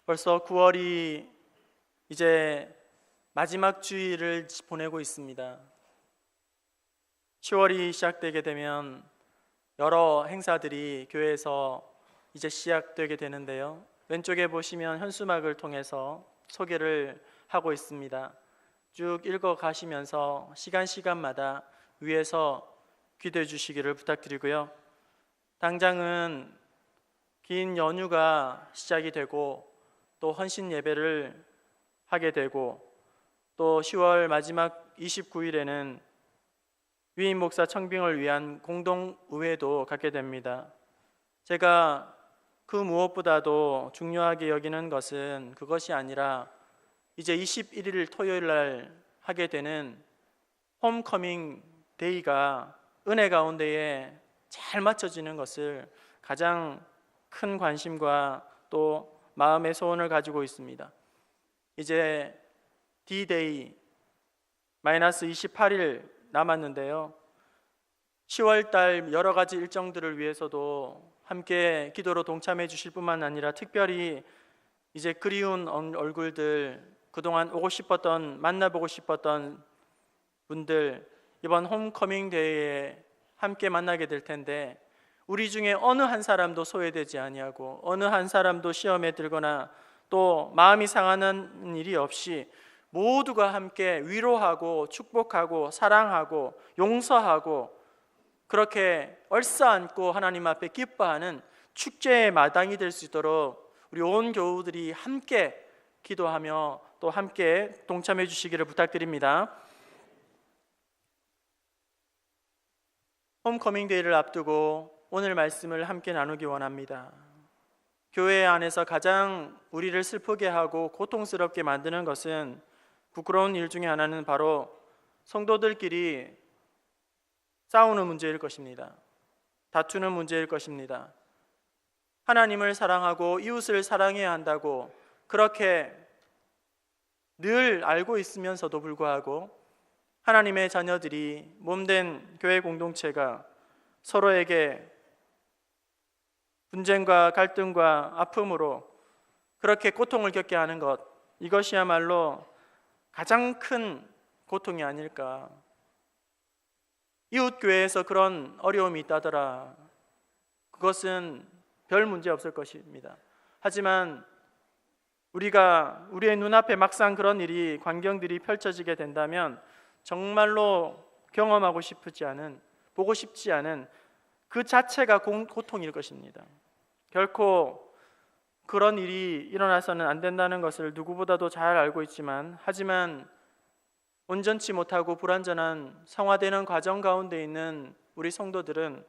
벌써 9월이 이제 마지막 주일을 보내고 있습니다. 10월이 시작되게 되면 여러 행사들이 교회에서 이제 시작되게 되는데요. 왼쪽에 보시면 현수막을 통해서 소개를 하고 있습니다. 쭉 읽어 가시면서 시간마다 위에서 기도해 주시기를 부탁드리고요. 당장은 긴 연휴가 시작이 되고 또 헌신 예배를 하게 되고 또 10월 마지막 29일에는 위임 목사 청빙을 위한 공동의회도 갖게 됩니다. 제가 그 무엇보다도 중요하게 여기는 것은 그것이 아니라 이제 21일 토요일 날 하게 되는 홈커밍 데이가 은혜 가운데에 잘 맞춰지는 것을 가장 큰 관심과 또 마음의 소원을 가지고 있습니다. 이제 D-Day 마이너스 28일 남았는데요. 10월 달 여러 가지 일정들을 위해서도 함께 기도로 동참해 주실 뿐만 아니라 특별히 이제 그리운 얼굴들, 그동안 오고 싶었던, 만나보고 싶었던 분들 이번 홈커밍 데이에 함께 만나게 될 텐데 우리 중에 어느 한 사람도 소외되지 아니하고 어느 한 사람도 시험에 들거나 또 마음이 상하는 일이 없이 모두가 함께 위로하고 축복하고 사랑하고 용서하고 그렇게 얼싸안고 하나님 앞에 기뻐하는 축제의 마당이 될 수 있도록 우리 온 교우들이 함께 기도하며 또 함께 동참해 주시기를 부탁드립니다. 홈커밍 데이를 앞두고 오늘 말씀을 함께 나누기 원합니다. 교회 안에서 가장 우리를 슬프게 하고 고통스럽게 만드는 것은 부끄러운 일 중에 하나는 바로 성도들끼리 싸우는 문제일 것입니다. 다투는 문제일 것입니다. 하나님을 사랑하고 이웃을 사랑해야 한다고 그렇게 늘 알고 있으면서도 불구하고 하나님의 자녀들이 몸된 교회 공동체가 서로에게 분쟁과 갈등과 아픔으로 그렇게 고통을 겪게 하는 것, 이것이야말로 가장 큰 고통이 아닐까. 이웃교회에서 그런 어려움이 있다더라, 그것은 별 문제 없을 것입니다. 하지만 우리의 눈앞에 막상 그런 일이, 광경들이 펼쳐지게 된다면 정말로 경험하고 싶지 않은, 보고 싶지 않은 그 자체가 고통일 것입니다. 결코 그런 일이 일어나서는 안 된다는 것을 누구보다도 잘 알고 있지만, 하지만 온전치 못하고 불완전한 성화되는 과정 가운데 있는 우리 성도들은,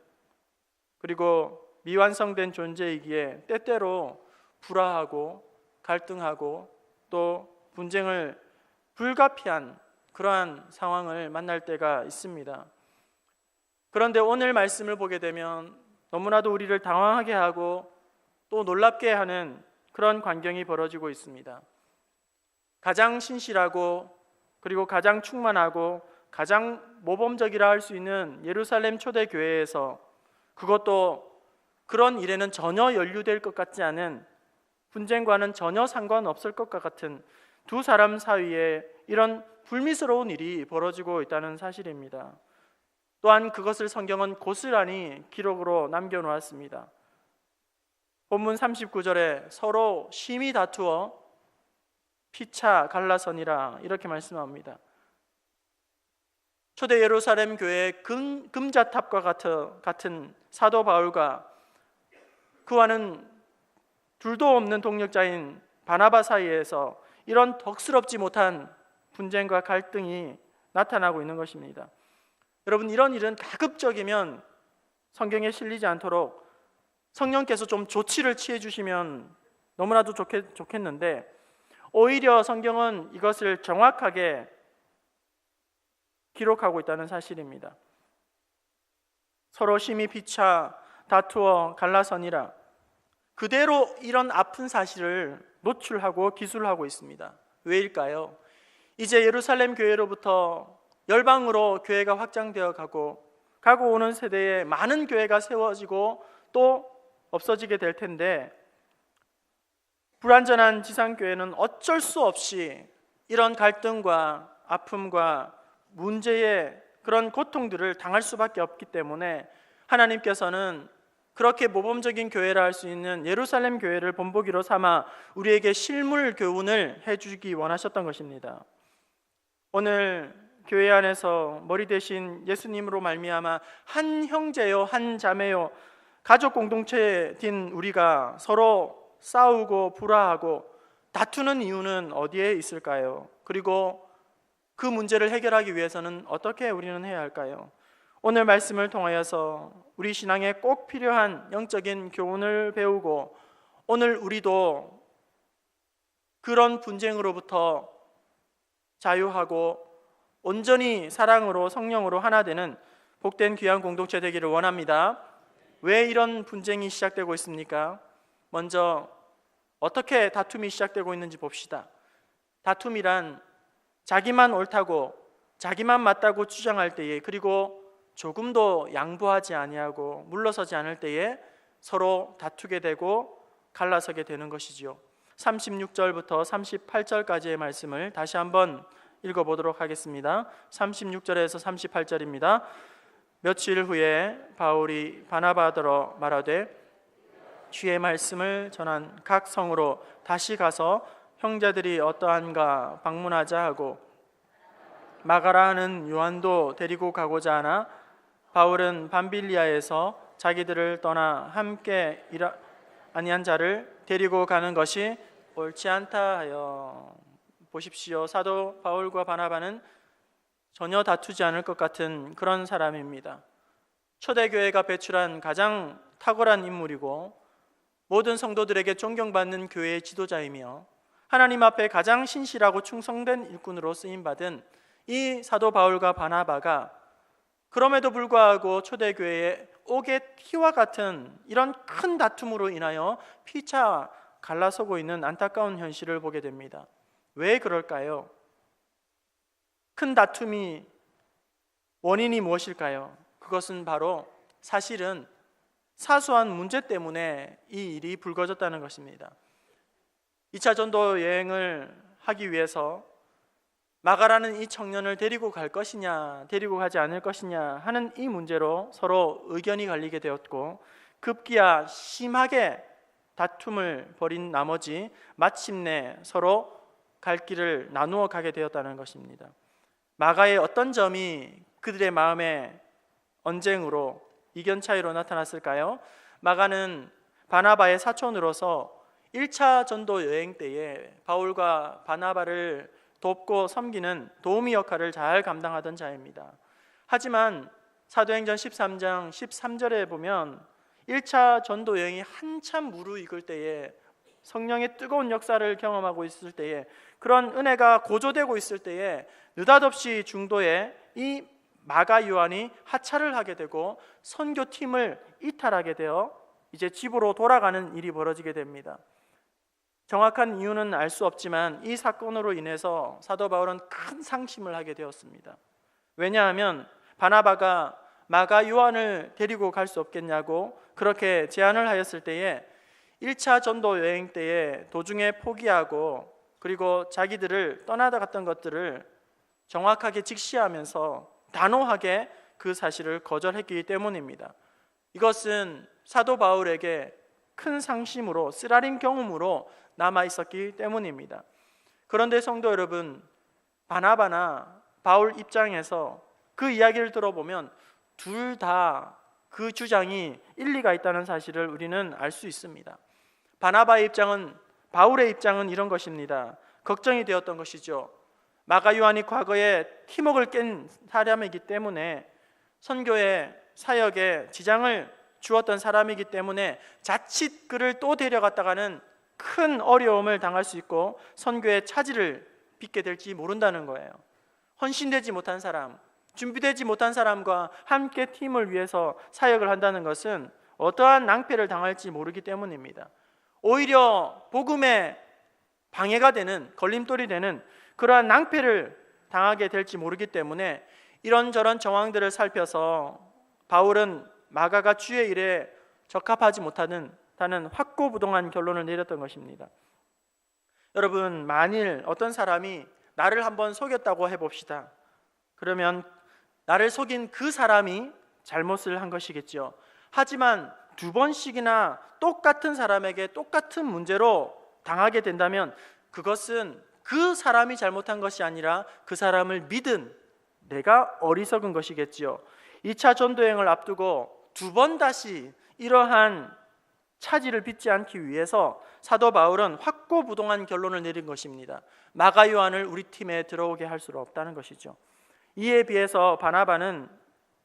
그리고 미완성된 존재이기에 때때로 불화하고 갈등하고 또 분쟁을 불가피한 그러한 상황을 만날 때가 있습니다. 그런데 오늘 말씀을 보게 되면 너무나도 우리를 당황하게 하고 또 놀랍게 하는 그런 광경이 벌어지고 있습니다. 가장 신실하고 그리고 가장 충만하고 가장 모범적이라 할 수 있는 예루살렘 초대교회에서, 그것도 그런 일에는 전혀 연루될 것 같지 않은, 분쟁과는 전혀 상관없을 것과 같은 두 사람 사이에 이런 불미스러운 일이 벌어지고 있다는 사실입니다. 또한 그것을 성경은 고스란히 기록으로 남겨놓았습니다. 본문 39절에 서로 심히 다투어 피차 갈라서니라 이렇게 말씀합니다. 초대 예루살렘 교회의 금자탑과 같은 사도 바울과 그와는 둘도 없는 동력자인 바나바 사이에서 이런 덕스럽지 못한 분쟁과 갈등이 나타나고 있는 것입니다. 여러분, 이런 일은 가급적이면 성경에 실리지 않도록 성령께서 좀 조치를 취해 주시면 너무나도 좋겠는데, 오히려 성경은 이것을 정확하게 기록하고 있다는 사실입니다. 서로 심히 피차 다투어 갈라서니라, 그대로 이런 아픈 사실을 노출하고 기술하고 있습니다. 왜일까요? 이제 예루살렘 교회로부터 열방으로 교회가 확장되어 가고 오는 세대에 많은 교회가 세워지고 또 없어지게 될 텐데, 불완전한 지상교회는 어쩔 수 없이 이런 갈등과 아픔과 문제의 그런 고통들을 당할 수밖에 없기 때문에 하나님께서는 그렇게 모범적인 교회라 할 수 있는 예루살렘 교회를 본보기로 삼아 우리에게 실물 교훈을 해주기 원하셨던 것입니다. 오늘 교회 안에서 머리 대신 예수님으로 말미암아 한 형제요 한 자매요 가족 공동체에 딘 우리가 서로 싸우고 불화하고 다투는 이유는 어디에 있을까요? 그리고 그 문제를 해결하기 위해서는 어떻게 우리는 해야 할까요? 오늘 말씀을 통하여서 우리 신앙에 꼭 필요한 영적인 교훈을 배우고 오늘 우리도 그런 분쟁으로부터 자유하고 온전히 사랑으로 성령으로 하나 되는 복된 귀한 공동체 되기를 원합니다. 왜 이런 분쟁이 시작되고 있습니까? 먼저 어떻게 다툼이 시작되고 있는지 봅시다. 다툼이란 자기만 옳다고 자기만 맞다고 주장할 때에, 그리고 조금도 양보하지 아니하고 물러서지 않을 때에 서로 다투게 되고 갈라서게 되는 것이지요. 36절부터 38절까지의 말씀을 다시 한번 읽어보도록 하겠습니다. 36절에서 38절입니다. 며칠 후에 바울이 바나바더러 말하되 주의 말씀을 전한 각 성으로 다시 가서 형제들이 어떠한가 방문하자 하고 마가라 하는 요한도 데리고 가고자 하나 바울은 밤빌리아에서 자기들을 떠나 함께 아니한 자를 데리고 가는 것이 옳지 않다 하여. 보십시오. 사도 바울과 바나바는 전혀 다투지 않을 것 같은 그런 사람입니다. 초대교회가 배출한 가장 탁월한 인물이고 모든 성도들에게 존경받는 교회의 지도자이며 하나님 앞에 가장 신실하고 충성된 일꾼으로 쓰임받은 이 사도 바울과 바나바가 그럼에도 불구하고 초대교회에 옥의 티와 같은 이런 큰 다툼으로 인하여 피차 갈라서고 있는 안타까운 현실을 보게 됩니다. 왜 그럴까요? 큰 다툼이 원인이 무엇일까요? 그것은 바로 사실은 사소한 문제 때문에 이 일이 불거졌다는 것입니다. 2차 전도 여행을 하기 위해서 마가라는 이 청년을 데리고 갈 것이냐 데리고 가지 않을 것이냐 하는 이 문제로 서로 의견이 갈리게 되었고 급기야 심하게 다툼을 벌인 나머지 마침내 서로 갈 길을 나누어 가게 되었다는 것입니다. 마가의 어떤 점이 그들의 마음의 언쟁으로 이견 차이로 나타났을까요? 마가는 바나바의 사촌으로서 1차 전도 여행 때에 바울과 바나바를 돕고 섬기는 도우미 역할을 잘 감당하던 자입니다. 하지만 사도행전 13장 13절에 보면 1차 전도 여행이 한참 무르익을 때에 성령의 뜨거운 역사를 경험하고 있을 때에 그런 은혜가 고조되고 있을 때에 느닷없이 중도에 이 마가 요한이 하차를 하게 되고 선교팀을 이탈하게 되어 이제 집으로 돌아가는 일이 벌어지게 됩니다. 정확한 이유는 알 수 없지만 이 사건으로 인해서 사도 바울은 큰 상심을 하게 되었습니다. 왜냐하면 바나바가 마가 요한을 데리고 갈 수 없겠냐고 그렇게 제안을 하였을 때에 1차 전도 여행 때에 도중에 포기하고 그리고 자기들을 떠나다 갔던 것들을 정확하게 직시하면서 단호하게 그 사실을 거절했기 때문입니다. 이것은 사도 바울에게 큰 상심으로 쓰라린 경험으로 남아 있었기 때문입니다. 그런데 성도 여러분, 바나바나 바울 입장에서 그 이야기를 들어보면 둘 다 그 주장이 일리가 있다는 사실을 우리는 알 수 있습니다. 바나바의 입장은, 바울의 입장은 이런 것입니다. 걱정이 되었던 것이죠. 마가 요한이 과거에 팀웍을 깬 사람이기 때문에 선교의 사역에 지장을 주었던 사람이기 때문에 자칫 그를 또 데려갔다가는 큰 어려움을 당할 수 있고 선교의 차질을 빚게 될지 모른다는 거예요. 헌신되지 못한 사람, 준비되지 못한 사람과 함께 팀을 위해서 사역을 한다는 것은 어떠한 낭패를 당할지 모르기 때문입니다. 오히려 복음에 방해가 되는, 걸림돌이 되는 그러한 낭패를 당하게 될지 모르기 때문에 이런저런 정황들을 살펴서 바울은 마가가 주의 일에 적합하지 못하는 다는 확고부동한 결론을 내렸던 것입니다. 여러분, 만일 어떤 사람이 나를 한번 속였다고 해봅시다. 그러면 나를 속인 그 사람이 잘못을 한 것이겠죠. 하지만 두 번씩이나 똑같은 사람에게 똑같은 문제로 당하게 된다면 그것은 그 사람이 잘못한 것이 아니라 그 사람을 믿은 내가 어리석은 것이겠지요. 2차 전도여행을 앞두고 두 번 다시 이러한 차질을 빚지 않기 위해서 사도 바울은 확고부동한 결론을 내린 것입니다. 마가 요한을 우리 팀에 들어오게 할 수 없다는 것이죠. 이에 비해서 바나바는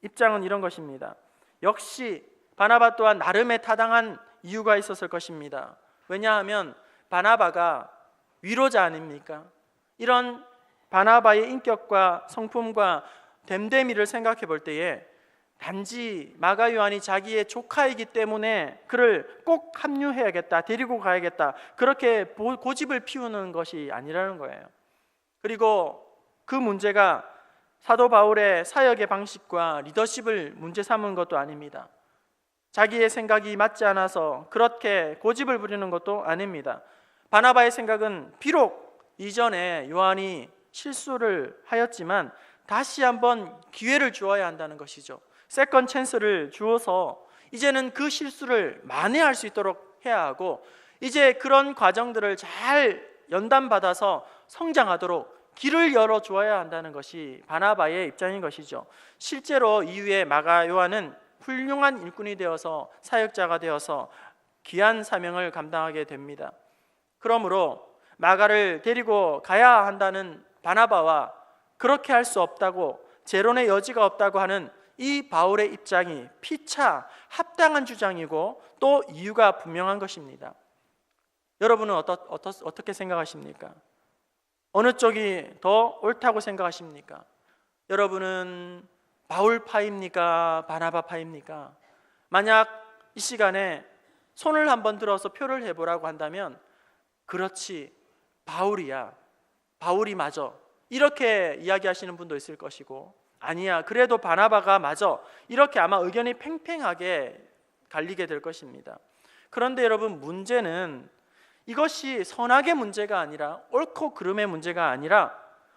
입장은 이런 것입니다. 역시 바나바 또한 나름의 타당한 이유가 있었을 것입니다. 왜냐하면 바나바가 위로자 아닙니까? 이런 바나바의 인격과 성품과 됨됨이를 생각해 볼 때에 단지 마가 요한이 자기의 조카이기 때문에 그를 꼭 합류해야겠다, 데리고 가야겠다, 그렇게 고집을 피우는 것이 아니라는 거예요. 그리고 그 문제가 사도 바울의 사역의 방식과 리더십을 문제 삼은 것도 아닙니다. 자기의 생각이 맞지 않아서 그렇게 고집을 부리는 것도 아닙니다. 바나바의 생각은 비록 이전에 요한이 실수를 하였지만 다시 한번 기회를 주어야 한다는 것이죠. 세컨 찬스를 주어서 이제는 그 실수를 만회할 수 있도록 해야 하고, 이제 그런 과정들을 잘 연단받아서 성장하도록 길을 열어주어야 한다는 것이 바나바의 입장인 것이죠. 실제로 이후에 마가 요한은 훌륭한 일꾼이 되어서 사역자가 되어서 귀한 사명을 감당하게 됩니다. 그러므로 마가를 데리고 가야 한다는 바나바와 그렇게 할 수 없다고, 재론의 여지가 없다고 하는 이 바울의 입장이 피차 합당한 주장이고 또 이유가 분명한 것입니다. 여러분은 어떻게 생각하십니까? 어느 쪽이 더 옳다고 생각하십니까? 여러분은 바울파입니까? 바나바파입니까? 만약 이 시간에 손을 한번 들어서 표를 해보라고 한다면 그렇지, 바울이야, 바울이 맞아, 이렇게 이야기하시는 분도 있을 것이고, 아니야, 그래도 바나바가 맞아, 이렇게 아마 의견이 팽팽하게 갈리게 될 것입니다. 그런데 여러분, 문제는 이것이 선악의 문제가 아니라 옳고 그름의 문제가 아니라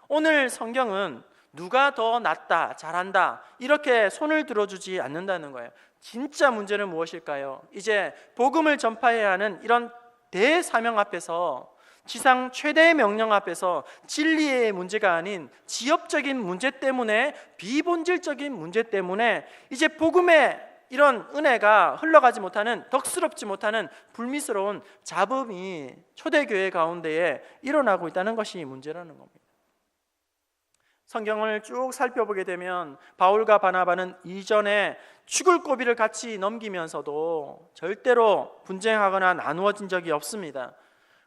오늘 성경은 누가 더 낫다, 잘한다 이렇게 손을 들어주지 않는다는 거예요. 진짜 문제는 무엇일까요? 이제 복음을 전파해야 하는 이런 대사명 앞에서, 지상 최대의 명령 앞에서 진리의 문제가 아닌 지엽적인 문제 때문에, 비본질적인 문제 때문에 이제 복음의 이런 은혜가 흘러가지 못하는, 덕스럽지 못하는 불미스러운 잡음이 초대교회 가운데에 일어나고 있다는 것이 문제라는 겁니다. 성경을 쭉 살펴보게 되면 바울과 바나바는 이전에 죽을 고비를 같이 넘기면서도 절대로 분쟁하거나 나누어진 적이 없습니다.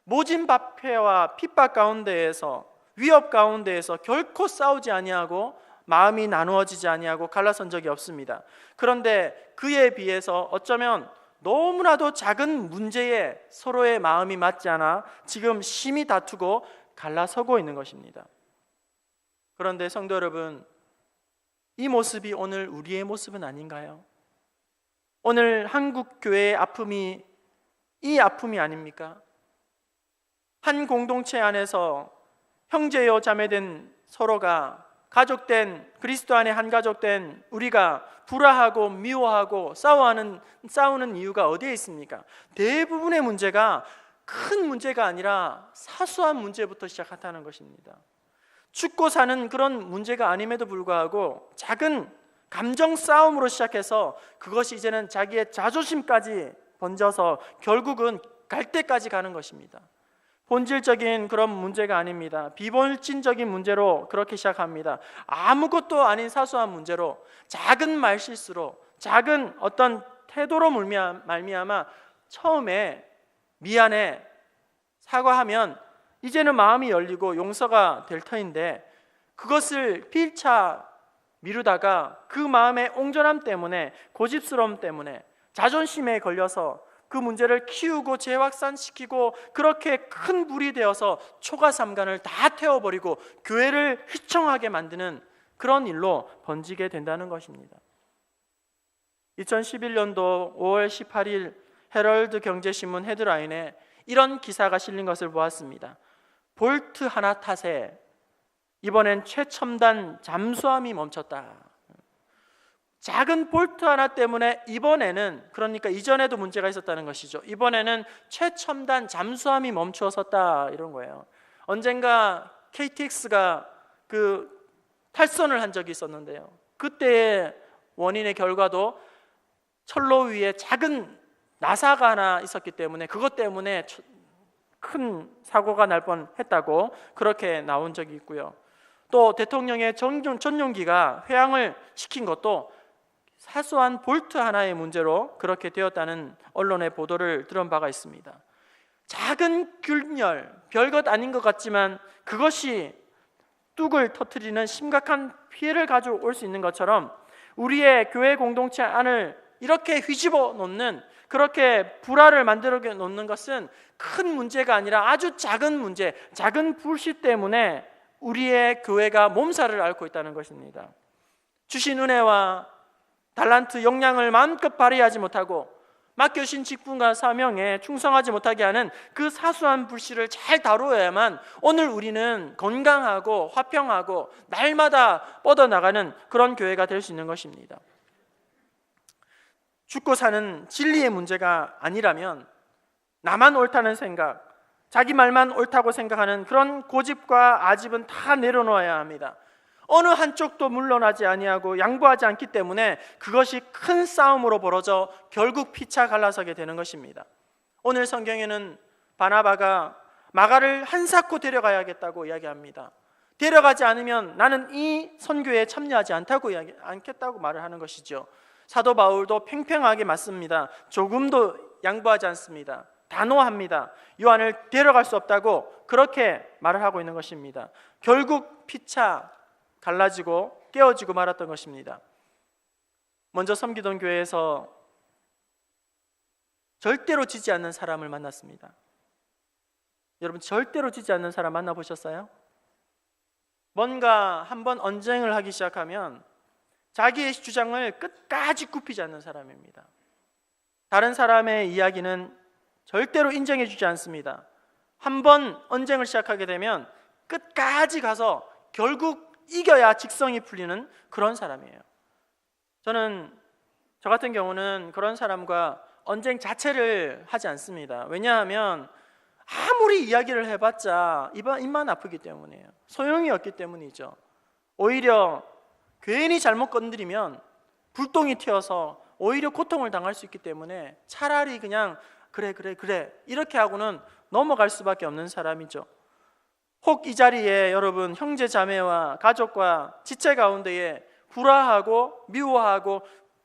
모진 박해와 핍박 가운데에서, 위협 가운데에서 결코 싸우지 아니하고 마음이 나누어지지 아니하고 갈라선 적이 없습니다. 그런데 그에 비해서 어쩌면 너무나도 작은 문제에 서로의 마음이 맞지 않아 지금 심히 다투고 갈라서고 있는 것입니다. 그런데 성도 여러분, 이 모습이 오늘 우리의 모습은 아닌가요? 오늘 한국 교회의 아픔이 이 아픔이 아닙니까? 한 공동체 안에서 형제요 자매된 서로가, 가족된, 그리스도 안에 한 가족된 우리가 불화하고 미워하고 싸우는 이유가 어디에 있습니까? 대부분의 문제가 큰 문제가 아니라 사소한 문제부터 시작한다는 것입니다. 죽고 사는 그런 문제가 아님에도 불구하고 작은 감정 싸움으로 시작해서 그것이 이제는 자기의 자존심까지 번져서 결국은 갈 때까지 가는 것입니다. 본질적인 그런 문제가 아닙니다. 비본질적인 문제로 그렇게 시작합니다. 아무것도 아닌 사소한 문제로, 작은 말실수로, 작은 어떤 태도로 말미암아 처음에 미안해, 사과하면 이제는 마음이 열리고 용서가 될 터인데, 그것을 필차 미루다가 그 마음의 옹졸함 때문에, 고집스러움 때문에, 자존심에 걸려서 그 문제를 키우고 재확산시키고 그렇게 큰 불이 되어서 초가삼간을 다 태워버리고 교회를 휘청하게 만드는 그런 일로 번지게 된다는 것입니다. 2011년도 5월 18일 헤럴드 경제신문 헤드라인에 이런 기사가 실린 것을 보았습니다. 볼트 하나 탓에 이번엔 최첨단 잠수함이 멈췄다. 작은 볼트 하나 때문에 이번에는, 그러니까 이전에도 문제가 있었다는 것이죠. 이번에는 최첨단 잠수함이 멈추었었다, 이런 거예요. 언젠가 KTX가 탈선을 한 적이 있었는데요. 그때의 원인의 결과도 철로 위에 작은 나사가 하나 있었기 때문에 그것 때문에 큰 사고가 날 뻔했다고 그렇게 나온 적이 있고요. 또 대통령의 전용기가 회항을 시킨 것도 사소한 볼트 하나의 문제로 그렇게 되었다는 언론의 보도를 들은 바가 있습니다. 작은 균열, 별것 아닌 것 같지만 그것이 뚝을 터뜨리는 심각한 피해를 가져올 수 있는 것처럼 우리의 교회 공동체 안을 이렇게 휘집어 놓는, 그렇게 불화를 만들어 놓는 것은 큰 문제가 아니라 아주 작은 문제, 작은 불씨 때문에 우리의 교회가 몸살을 앓고 있다는 것입니다. 주신 은혜와 달란트 역량을 마음껏 발휘하지 못하고 맡겨주신 직분과 사명에 충성하지 못하게 하는 그 사소한 불씨를 잘 다루어야만 오늘 우리는 건강하고 화평하고 날마다 뻗어나가는 그런 교회가 될 수 있는 것입니다. 죽고 사는 진리의 문제가 아니라면 나만 옳다는 생각, 자기 말만 옳다고 생각하는 그런 고집과 아집은 다 내려놓아야 합니다. 어느 한쪽도 물러나지 아니하고 양보하지 않기 때문에 그것이 큰 싸움으로 벌어져 결국 피차 갈라서게 되는 것입니다. 오늘 성경에는 바나바가 마가를 한사코 데려가야겠다고 이야기합니다. 데려가지 않으면 나는 이 선교에 참여하지 않겠다고 말을 하는 것이죠. 사도 바울도 팽팽하게 맞습니다. 조금도 양보하지 않습니다. 단호합니다. 요한을 데려갈 수 없다고 그렇게 말을 하고 있는 것입니다. 결국 피차 갈라지고 깨어지고 말았던 것입니다. 먼저 섬기던 교회에서 절대로 지지 않는 사람을 만났습니다. 여러분, 절대로 지지 않는 사람 만나보셨어요? 뭔가 한번 언쟁을 하기 시작하면 자기의 주장을 끝까지 굽히지 않는 사람입니다. 다른 사람의 이야기는 절대로 인정해 주지 않습니다. 한번 언쟁을 시작하게 되면 끝까지 가서 결국 이겨야 직성이 풀리는 그런 사람이에요. 저 같은 경우는 그런 사람과 언쟁 자체를 하지 않습니다. 왜냐하면 아무리 이야기를 해봤자 입만 아프기 때문이에요. 소용이 없기 때문이죠. 오히려 괜히 잘못 건드리면 불똥이 튀어서 오히려 고통을 당할 수 있기 때문에 차라리 그냥 그래 이렇게 하고는 넘어갈 수밖에 없는 사람이죠. 혹 이 자리에 여러분 형제 자매와 가족과 지체 가운데에 불화하고 미워하고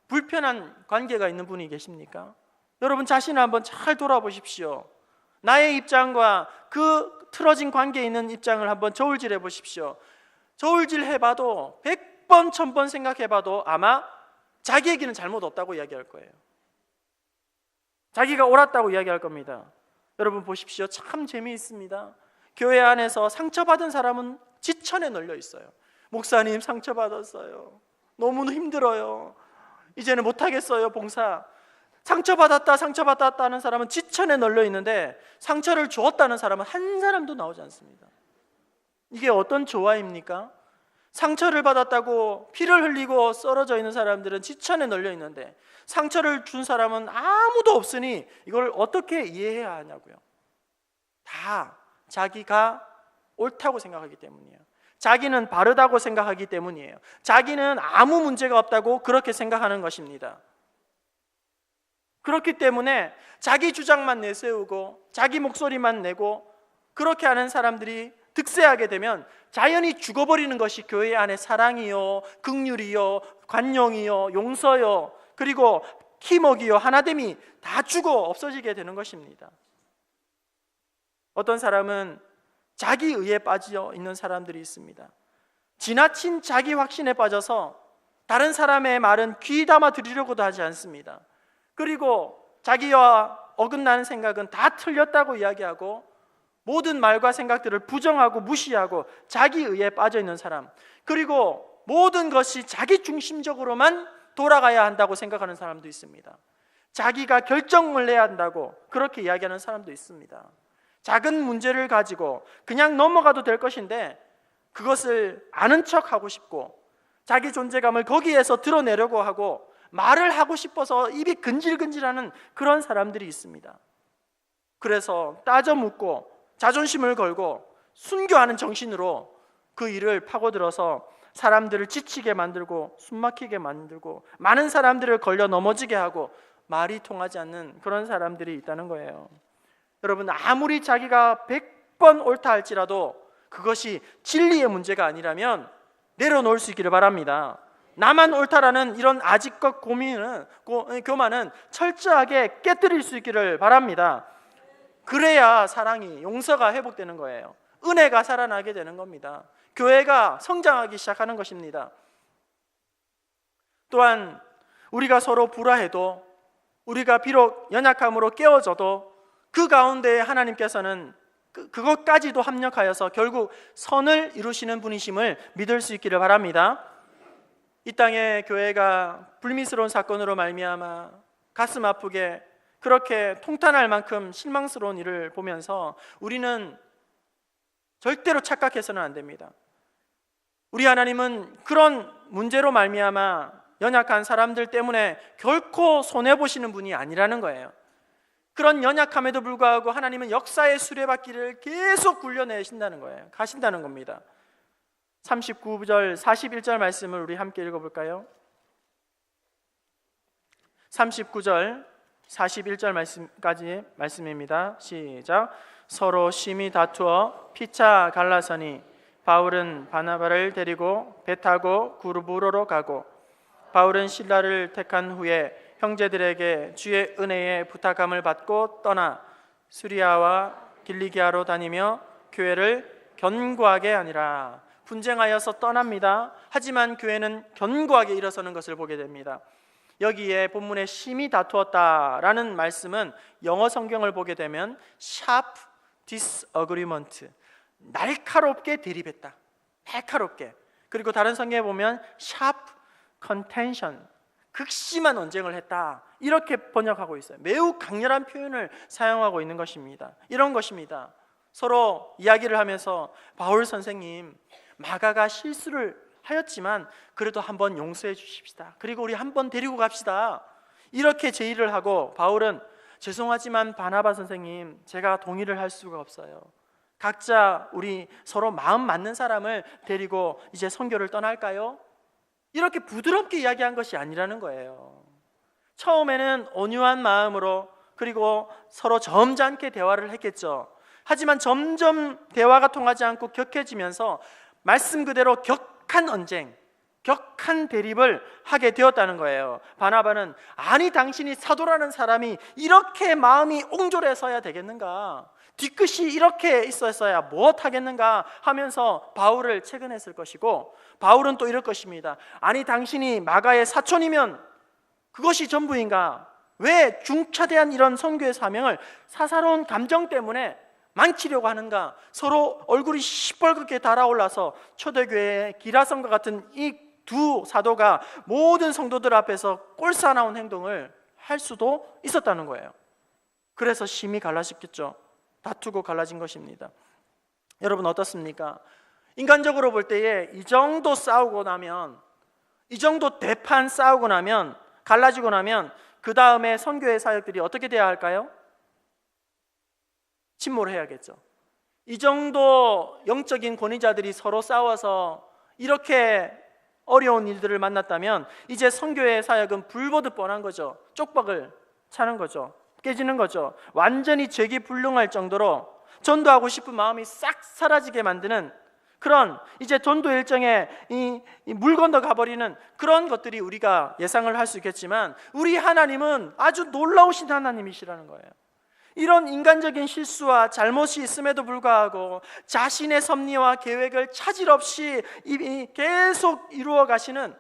불편한 관계가 있는 분이 계십니까? 여러분 자신을 한번 잘 돌아보십시오. 나의 입장과 그 틀어진 관계에 있는 입장을 한번 저울질해 보십시오. 저울질 해봐도 100번 1000번 생각해봐도 아마 자기 얘기는 잘못 없다고 이야기할 거예요. 자기가 옳았다고 이야기할 겁니다. 여러분 보십시오. 참 재미있습니다. 교회 안에서 상처받은 사람은 지천에 널려 있어요. 목사님 상처받았어요. 너무 힘들어요. 이제는 못하겠어요 봉사. 상처받았다 하는 사람은 지천에 널려 있는데 상처를 주었다는 사람은 한 사람도 나오지 않습니다. 이게 어떤 조화입니까? 상처를 받았다고 피를 흘리고 쓰러져 있는 사람들은 지천에 널려 있는데 상처를 준 사람은 아무도 없으니 이걸 어떻게 이해해야 하냐고요. 다 자기가 옳다고 생각하기 때문이에요. 자기는 바르다고 생각하기 때문이에요. 자기는 아무 문제가 없다고 그렇게 생각하는 것입니다. 그렇기 때문에 자기 주장만 내세우고 자기 목소리만 내고 그렇게 하는 사람들이 득세하게 되면 자연히 죽어버리는 것이 교회 안에 사랑이요, 긍휼이요, 관용이요, 용서요, 그리고 팀워크요, 하나됨이 다 죽어 없어지게 되는 것입니다. 어떤 사람은 자기 의에 빠져 있는 사람들이 있습니다. 지나친 자기 확신에 빠져서 다른 사람의 말은 귀 담아 들으려고도 하지 않습니다. 그리고 자기와 어긋나는 생각은 다 틀렸다고 이야기하고 모든 말과 생각들을 부정하고 무시하고 자기 의에 빠져 있는 사람, 그리고 모든 것이 자기 중심적으로만 돌아가야 한다고 생각하는 사람도 있습니다. 자기가 결정을 내야 한다고 그렇게 이야기하는 사람도 있습니다. 작은 문제를 가지고 그냥 넘어가도 될 것인데 그것을 아는 척하고 싶고 자기 존재감을 거기에서 드러내려고 하고 말을 하고 싶어서 입이 근질근질하는 그런 사람들이 있습니다. 그래서 따져 묻고 자존심을 걸고 순교하는 정신으로 그 일을 파고들어서 사람들을 지치게 만들고 숨막히게 만들고 많은 사람들을 걸려 넘어지게 하고 말이 통하지 않는 그런 사람들이 있다는 거예요. 여러분, 아무리 자기가 100번 옳다 할지라도 그것이 진리의 문제가 아니라면 내려놓을 수 있기를 바랍니다. 나만 옳다라는 이런 아직것 교만은 철저하게 깨뜨릴 수 있기를 바랍니다. 그래야 사랑이, 용서가 회복되는 거예요. 은혜가 살아나게 되는 겁니다. 교회가 성장하기 시작하는 것입니다. 또한 우리가 서로 불화해도, 우리가 비록 연약함으로 깨어져도 그 가운데 하나님께서는 그것까지도 합력하여서 결국 선을 이루시는 분이심을 믿을 수 있기를 바랍니다. 이 땅에 교회가 불미스러운 사건으로 말미암아 가슴 아프게 그렇게 통탄할 만큼 실망스러운 일을 보면서 우리는 절대로 착각해서는 안 됩니다. 우리 하나님은 그런 문제로 말미암아 연약한 사람들 때문에 결코 손해보시는 분이 아니라는 거예요. 그런 연약함에도 불구하고 하나님은 역사의 수레바퀴를 계속 굴려내신다는 거예요. 가신다는 겁니다. 39절, 41절 말씀을 우리 함께 읽어볼까요? 39절, 41절 말씀까지 말씀입니다. 시작. 서로 심히 다투어 피차 갈라서니 바울은 바나바를 데리고 배 타고 구르부로로 가고 바울은 실라를 택한 후에 형제들에게 주의 은혜에 부탁함을 받고 떠나 수리아와 길리기아로 다니며 교회를 견고하게 하니라. 분쟁하여서 떠납니다. 하지만 교회는 견고하게 일어서는 것을 보게 됩니다. 여기에 본문에 심히 다투었다라는 말씀은 영어 성경을 보게 되면 sharp disagreement, 날카롭게 대립했다. 날카롭게. 그리고 다른 성경에 보면 sharp contention, 극심한 언쟁을 했다. 이렇게 번역하고 있어요. 매우 강렬한 표현을 사용하고 있는 것입니다. 이런 것입니다. 서로 이야기를 하면서 바울 선생님, 마가가 실수를 하였지만 그래도 한번 용서해 주십시다. 그리고 우리 한번 데리고 갑시다. 이렇게 제의를 하고 바울은 죄송하지만 바나바 선생님, 제가 동의를 할 수가 없어요. 각자 우리 서로 마음 맞는 사람을 데리고 이제 선교를 떠날까요? 이렇게 부드럽게 이야기한 것이 아니라는 거예요. 처음에는 온유한 마음으로 그리고 서로 점잖게 대화를 했겠죠. 하지만 점점 대화가 통하지 않고 격해지면서 말씀 그대로 격한 언쟁, 격한 대립을 하게 되었다는 거예요. 바나바는 아니 당신이 사도라는 사람이 이렇게 마음이 옹졸해서야 되겠는가? 뒤끝이 이렇게 있었어야 무엇하겠는가 하면서 바울을 채근했을 것이고, 바울은 또 이럴 것입니다. 아니 당신이 마가의 사촌이면 그것이 전부인가? 왜 중차대한 이런 선교의 사명을 사사로운 감정 때문에 망치려고 하는가? 서로 얼굴이 시뻘겋게 달아올라서 초대교회의 기라성과 같은 이 두 사도가 모든 성도들 앞에서 꼴사나운 행동을 할 수도 있었다는 거예요. 그래서 심히 갈라졌겠죠. 다투고 갈라진 것입니다. 여러분 어떻습니까? 인간적으로 볼 때에 이 정도 싸우고 나면, 이 정도 대판 싸우고 나면, 갈라지고 나면 그 다음에 선교의 사역들이 어떻게 돼야 할까요? 침몰을 해야겠죠. 이 정도 영적인 권위자들이 서로 싸워서 이렇게 어려운 일들을 만났다면 이제 선교의 사역은 불보듯 뻔한 거죠. 쪽박을 차는 거죠. 깨지는 거죠. 완전히 재기불능할 정도로 전도하고 싶은 마음이 싹 사라지게 만드는 그런, 이제 전도 일정에 물 건너 가버리는 그런 것들이 우리가 예상을 할 수 있겠지만, 우리 하나님은 아주 놀라우신 하나님이시라는 거예요. 이런 인간적인 실수와 잘못이 있음에도 불구하고 자신의 섭리와 계획을 차질 없이 계속 이루어 가시는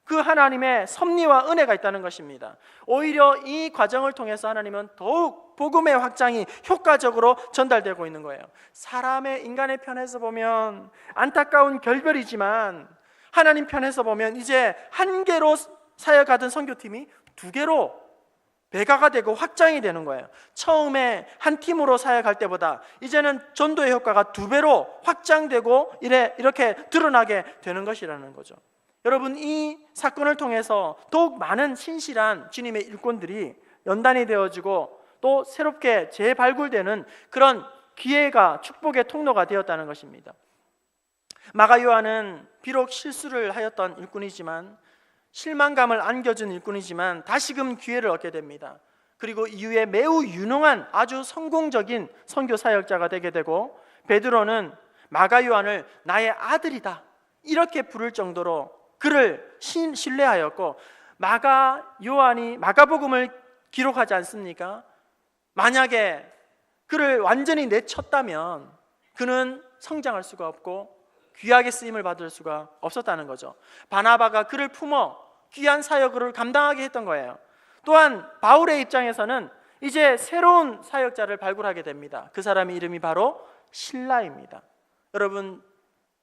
그 하나님의 섭리와 은혜가 있다는 것입니다. 오히려 이 과정을 통해서 하나님은 더욱 복음의 확장이 효과적으로 전달되고 있는 거예요. 사람의, 인간의 편에서 보면 안타까운 결별이지만 하나님 편에서 보면 이제 한 개로 사역하던 선교팀이 두 개로 배가가 되고 확장이 되는 거예요. 처음에 한 팀으로 사역할 때보다 이제는 전도의 효과가 2배로 확장되고 이렇게 드러나게 되는 것이라는 거죠. 여러분, 이 사건을 통해서 더욱 많은 신실한 주님의 일꾼들이 연단이 되어지고 또 새롭게 재발굴되는 그런 기회가, 축복의 통로가 되었다는 것입니다. 마가 요한은 비록 실수를 하였던 일꾼이지만, 실망감을 안겨준 일꾼이지만 다시금 기회를 얻게 됩니다. 그리고 이후에 매우 유능한 아주 성공적인 선교 사역자가 되게 되고, 베드로는 마가 요한을 나의 아들이다 이렇게 부를 정도로 그를 신뢰하였고, 마가 요한이 마가복음을 기록하지 않습니까? 만약에 그를 완전히 내쳤다면 그는 성장할 수가 없고 귀하게 쓰임을 받을 수가 없었다는 거죠. 바나바가 그를 품어 귀한 사역을 감당하게 했던 거예요. 또한 바울의 입장에서는 이제 새로운 사역자를 발굴하게 됩니다. 그 사람의 이름이 바로 실라입니다. 여러분,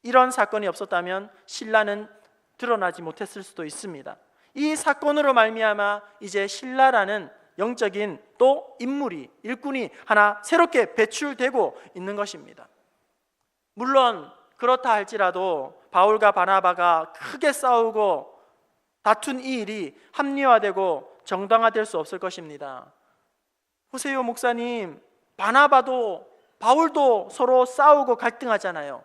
이런 사건이 없었다면 실라는 드러나지 못했을 수도 있습니다. 이 사건으로 말미암아 이제 실라라는 영적인 또 인물이, 일꾼이 하나 새롭게 배출되고 있는 것입니다. 물론 그렇다 할지라도 바울과 바나바가 크게 싸우고 다툰 이 일이 합리화되고 정당화될 수 없을 것입니다. 보세요, 목사님, 바나바도 바울도 서로 싸우고 갈등하잖아요.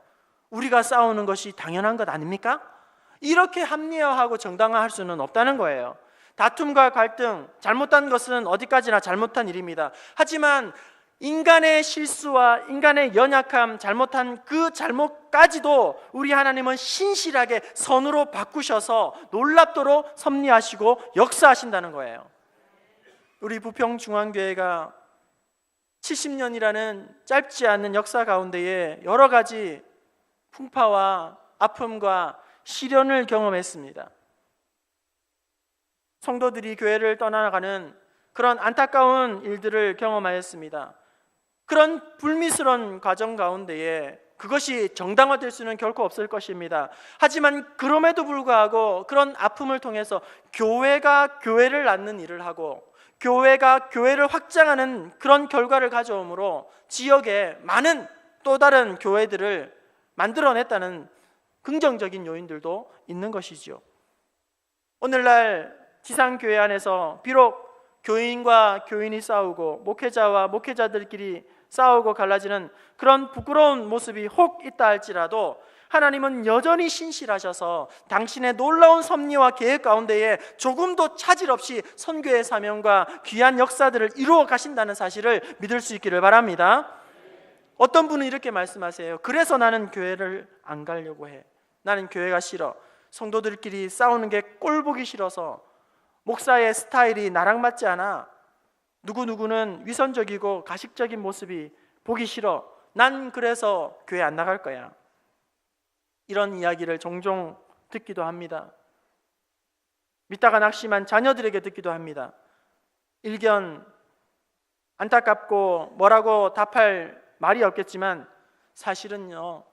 우리가 싸우는 것이 당연한 것 아닙니까? 이렇게 합리화하고 정당화할 수는 없다는 거예요. 다툼과 갈등, 잘못한 것은 어디까지나 잘못한 일입니다. 하지만 인간의 실수와 인간의 연약함, 잘못한 그 잘못까지도 우리 하나님은 신실하게 선으로 바꾸셔서 놀랍도록 섭리하시고 역사하신다는 거예요. 우리 부평중앙교회가 70년이라는 짧지 않은 역사 가운데에 여러 가지 풍파와 아픔과 시련을 경험했습니다. 성도들이 교회를 떠나가는 그런 안타까운 일들을 경험하였습니다. 그런 불미스러운 과정 가운데에 그것이 정당화될 수는 결코 없을 것입니다. 하지만 그럼에도 불구하고 그런 아픔을 통해서 교회가 교회를 낳는 일을 하고 교회가 교회를 확장하는 그런 결과를 가져오므로 지역에 많은 또 다른 교회들을 만들어냈다는 긍정적인 요인들도 있는 것이죠. 오늘날 지상교회 안에서 비록 교인과 교인이 싸우고 목회자와 목회자들끼리 싸우고 갈라지는 그런 부끄러운 모습이 혹 있다 할지라도 하나님은 여전히 신실하셔서 당신의 놀라운 섭리와 계획 가운데에 조금도 차질 없이 선교의 사명과 귀한 역사들을 이루어 가신다는 사실을 믿을 수 있기를 바랍니다. 어떤 분은 이렇게 말씀하세요. 그래서 나는 교회를 안 가려고 해. 나는 교회가 싫어. 성도들끼리 싸우는 게 꼴보기 싫어서, 목사의 스타일이 나랑 맞지 않아. 누구누구는 위선적이고 가식적인 모습이 보기 싫어. 난 그래서 교회 안 나갈 거야. 이런 이야기를 종종 듣기도 합니다. 믿다가 낙심한 자녀들에게 듣기도 합니다. 일견 안타깝고 뭐라고 답할 말이 없겠지만 사실은요,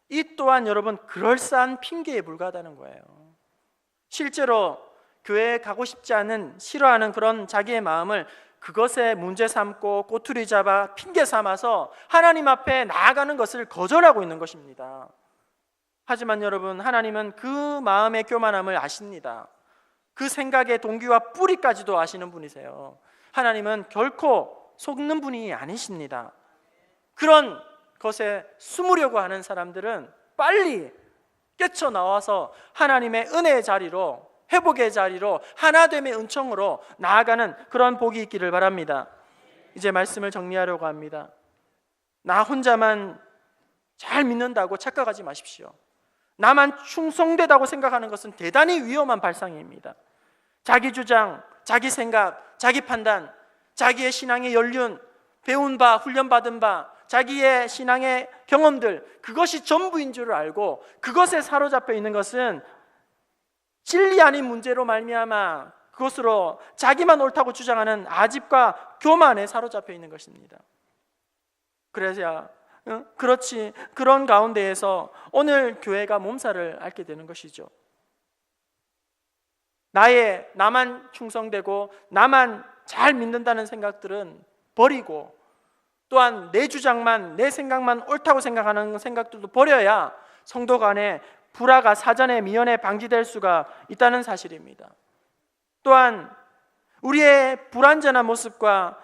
이 또한 여러분 그럴싸한 핑계에 불과하다는 거예요. 실제로 교회에 가고 싶지 않은, 싫어하는 그런 자기의 마음을 그것에 문제 삼고 꼬투리 잡아 핑계 삼아서 하나님 앞에 나아가는 것을 거절하고 있는 것입니다. 하지만 여러분, 하나님은 그 마음의 교만함을 아십니다. 그 생각의 동기와 뿌리까지도 아시는 분이세요. 하나님은 결코 속는 분이 아니십니다. 그런 것에 숨으려고 하는 사람들은 빨리 깨쳐나와서 하나님의 은혜의 자리로, 회복의 자리로, 하나됨의 은총으로 나아가는 그런 복이 있기를 바랍니다. 이제 말씀을 정리하려고 합니다. 나 혼자만 잘 믿는다고 착각하지 마십시오. 나만 충성되다고 생각하는 것은 대단히 위험한 발상입니다. 자기 주장, 자기 생각, 자기 판단, 자기의 신앙의 연륜, 배운 바, 훈련받은 바, 자기의 신앙의 경험들, 그것이 전부인 줄 알고 그것에 사로잡혀 있는 것은 진리 아닌 문제로 말미암아 그것으로 자기만 옳다고 주장하는 아집과 교만에 사로잡혀 있는 것입니다. 그래야 그렇지, 그런 가운데에서 오늘 교회가 몸살을 앓게 되는 것이죠. 나만 충성되고 나만 잘 믿는다는 생각들은 버리고, 또한 내 주장만, 내 생각만 옳다고 생각하는 생각들도 버려야 성도 간에 불화가 사전에 미연에 방지될 수가 있다는 사실입니다. 또한 우리의 불완전한 모습과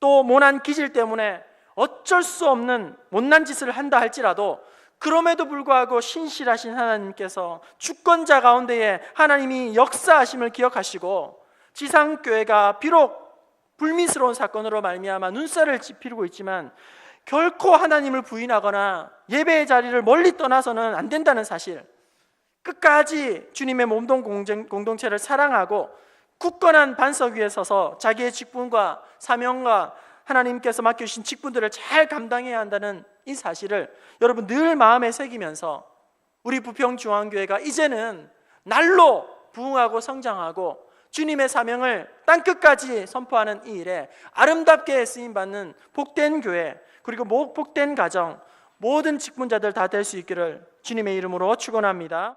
또 모난 기질 때문에 어쩔 수 없는 못난 짓을 한다 할지라도 그럼에도 불구하고 신실하신 하나님께서 주권자 가운데에 하나님이 역사하심을 기억하시고 지상교회가 비록 불미스러운 사건으로 말미암아 눈살을 찌푸리고 있지만 결코 하나님을 부인하거나 예배의 자리를 멀리 떠나서는 안 된다는 사실, 끝까지 주님의 몸동 공동체를 사랑하고 굳건한 반석 위에 서서 자기의 직분과 사명과 하나님께서 맡겨주신 직분들을 잘 감당해야 한다는 이 사실을 여러분 늘 마음에 새기면서 우리 부평중앙교회가 이제는 날로 부흥하고 성장하고 주님의 사명을 땅끝까지 선포하는 이 일에 아름답게 쓰임받는 복된 교회, 그리고 복된 가정, 모든 직분자들 다 될 수 있기를 주님의 이름으로 축원합니다.